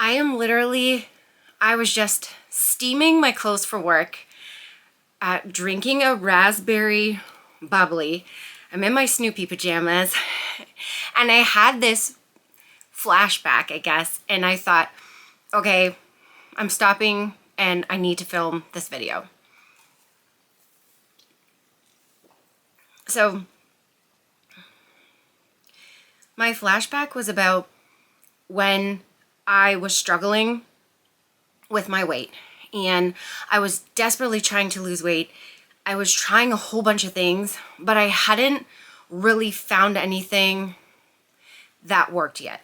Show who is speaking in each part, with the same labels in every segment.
Speaker 1: I was just steaming my clothes for work, drinking a raspberry bubbly. I'm in my Snoopy pajamas, and I had this flashback, I guess, and I thought, okay, I'm stopping and I need to film this video. So my flashback was about when I was struggling with my weight and I was desperately trying to lose weight. I was trying a whole bunch of things, but I hadn't really found anything that worked yet.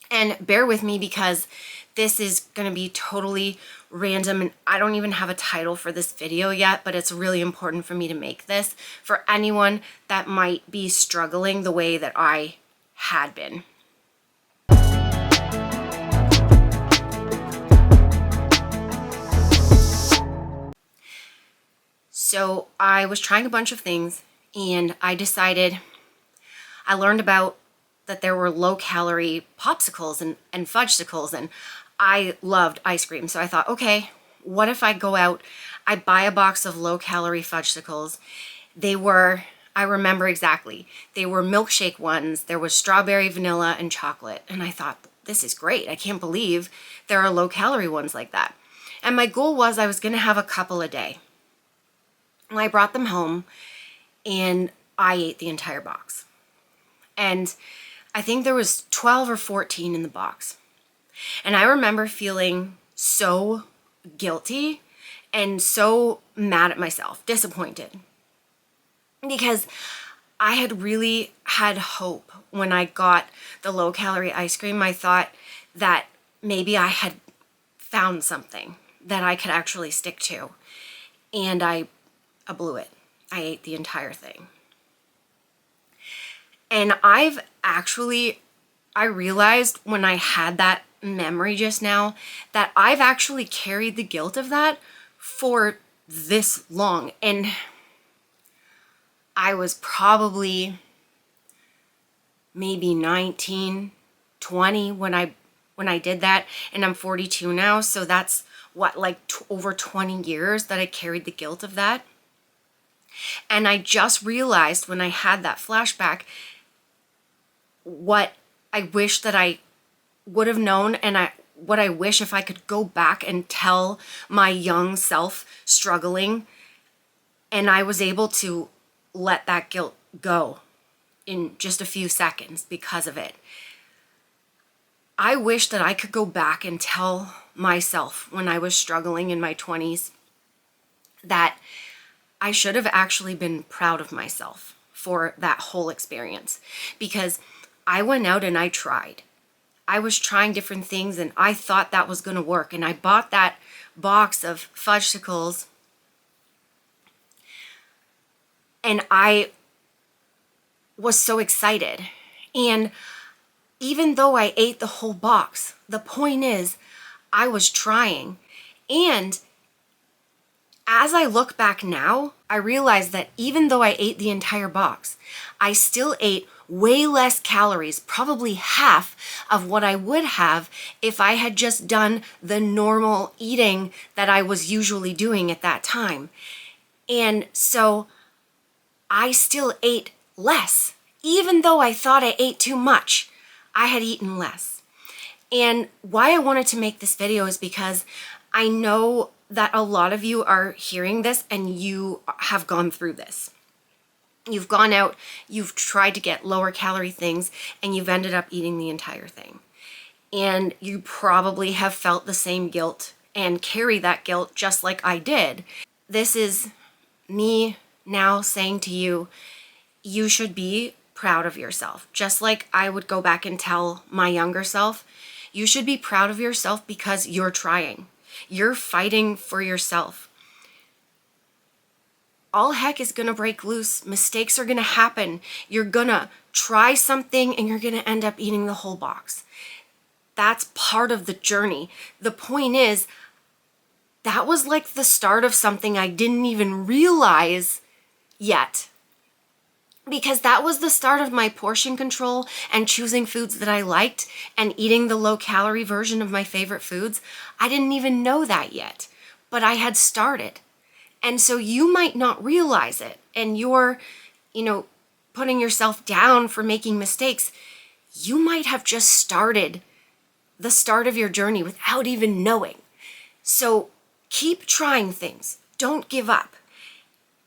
Speaker 1: And bear with me because this is going to be totally random and I don't even have a title for this video yet, but it's really important for me to make this for anyone that might be struggling the way that I had been. So I was trying a bunch of things and I learned about that there were low-calorie popsicles and fudgesicles, and I loved ice cream. So I thought, okay, what if I go out, I buy a box of low-calorie fudgesicles. I remember exactly, they were milkshake ones. There was strawberry, vanilla, and chocolate. And I thought, this is great. I can't believe there are low-calorie ones like that. And my goal was I was going to have a couple a day. And I brought them home and I ate the entire box. And I think there was 12 or 14 in the box. And I remember feeling so guilty and so mad at myself, disappointed. Because I had really had hope when I got the low-calorie ice cream. I thought that maybe I had found something that I could actually stick to. And I blew it. I ate the entire thing. And I realized when I had that memory just now that I've actually carried the guilt of that for this long. And I was probably maybe 19, 20 when I did that, and I'm 42 now, so that's what, like over 20 years that I carried the guilt of that. And I just realized when I had that flashback what I wish that I would have known, and what I wish if I could go back and tell my young self struggling, and I was able to let that guilt go in just a few seconds because of it. I wish that I could go back and tell myself when I was struggling in my 20s that I should have actually been proud of myself for that whole experience, because I went out and I tried. I was trying different things and I thought that was going to work. And I bought that box of fudgesicles and I was so excited. And even though I ate the whole box, the point is I was trying. And as I look back now, I realize that even though I ate the entire box, I still ate way less calories, probably half of what I would have if I had just done the normal eating that I was usually doing at that time. And so I still ate less. Even though I thought I ate too much, I had eaten less. And why I wanted to make this video is because I know that a lot of you are hearing this and you have gone through this. You've gone out, you've tried to get lower calorie things, and you've ended up eating the entire thing. And you probably have felt the same guilt and carry that guilt just like I did. This is me now saying to you, you should be proud of yourself. Just like I would go back and tell my younger self, you should be proud of yourself because you're trying. You're fighting for yourself. All heck is going to break loose. Mistakes are going to happen. You're going to try something and you're going to end up eating the whole box. That's part of the journey. The point is, that was like the start of something I didn't even realize yet. because that was the start of my portion control and choosing foods that I liked and eating the low calorie version of my favorite foods. I didn't even know that yet, but I had started. And so you might not realize it, and you're, putting yourself down for making mistakes. You might have just started the start of your journey without even knowing. So keep trying things. Don't give up.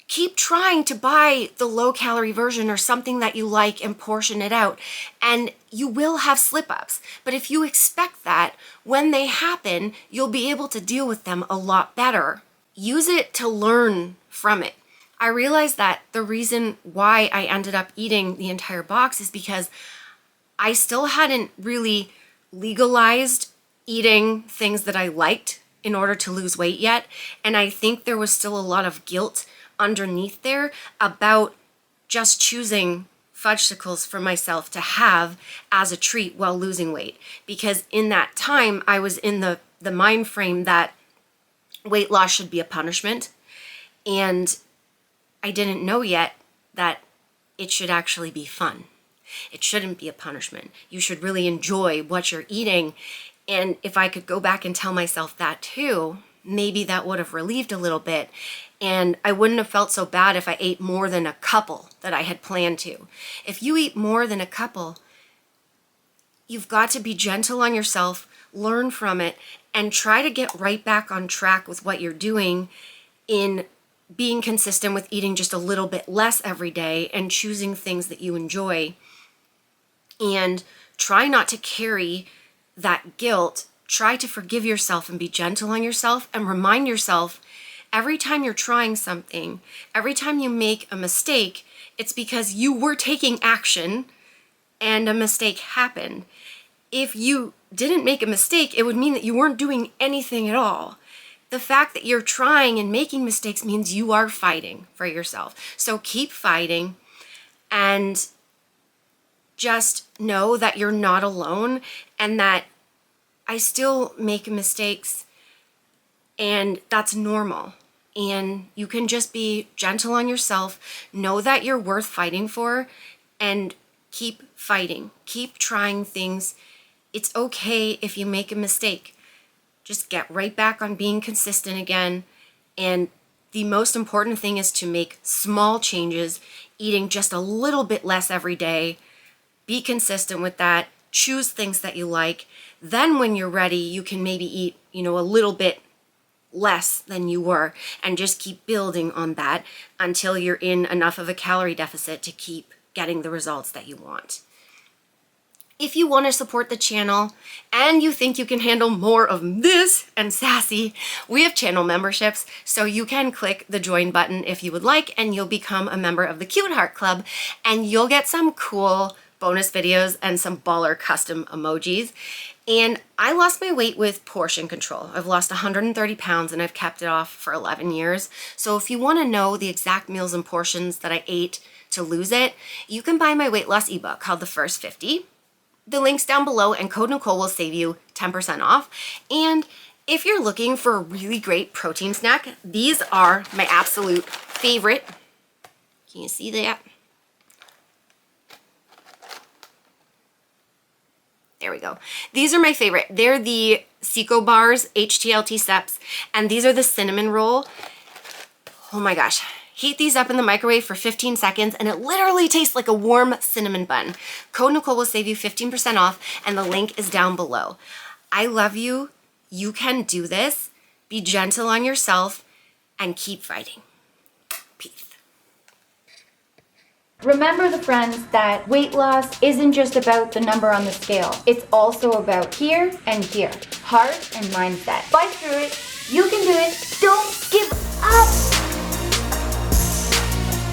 Speaker 1: Keep trying to buy the low calorie version or something that you like and portion it out. And you will have slip ups. But if you expect that, when they happen, you'll be able to deal with them a lot better. Use it to learn from it. I realized that the reason why I ended up eating the entire box is because I still hadn't really legalized eating things that I liked in order to lose weight yet. And I think there was still a lot of guilt underneath there about just choosing fudgicles for myself to have as a treat while losing weight. Because in that time, I was in the mind frame that weight loss should be a punishment. And I didn't know yet that it should actually be fun. It shouldn't be a punishment. You should really enjoy what you're eating. And if I could go back and tell myself that too, maybe that would have relieved a little bit. And I wouldn't have felt so bad if I ate more than a couple that I had planned to. If you eat more than a couple, you've got to be gentle on yourself, learn from it, and try to get right back on track with what you're doing in being consistent with eating just a little bit less every day and choosing things that you enjoy. And try not to carry that guilt. Try to forgive yourself and be gentle on yourself, and remind yourself every time you're trying something, every time you make a mistake, it's because you were taking action and a mistake happened. If you didn't make a mistake, it would mean that you weren't doing anything at all. The fact that you're trying and making mistakes means you are fighting for yourself. So keep fighting, and just know that you're not alone, and that I still make mistakes, and that's normal. And you can just be gentle on yourself, know that you're worth fighting for, and keep fighting. Keep trying things. It's okay if you make a mistake. Just get right back on being consistent again. And the most important thing is to make small changes, eating just a little bit less every day. Be consistent with that. Choose things that you like. Then when you're ready, you can maybe eat, a little bit less than you were, and just keep building on that until you're in enough of a calorie deficit to keep getting the results that you want. If you want to support the channel and you think you can handle more of this and sassy, we have channel memberships, so you can click the join button if you would like, and you'll become a member of the Cute Heart Club, and you'll get some cool bonus videos and some baller custom emojis. And I lost my weight with portion control. I've lost 130 pounds and I've kept it off for 11 years. So if you want to know the exact meals and portions that I ate to lose it, you can buy my weight loss ebook called The First 50. The link's down below, and code Nicole will save you 10% off. And if you're looking for a really great protein snack, these are my absolute favorite. Can you see that? There we go. These are my favorite. They're the Seco bars, HTLT steps, and these are the cinnamon roll. Oh my gosh. Heat these up in the microwave for 15 seconds, and it literally tastes like a warm cinnamon bun. Code Nicole will save you 15% off, and the link is down below. I love you. You can do this. Be gentle on yourself and keep fighting. Peace.
Speaker 2: Remember, the friends, that weight loss isn't just about the number on the scale. It's also about here and here. Heart and mindset. Fight through it. You can do it. Don't give up.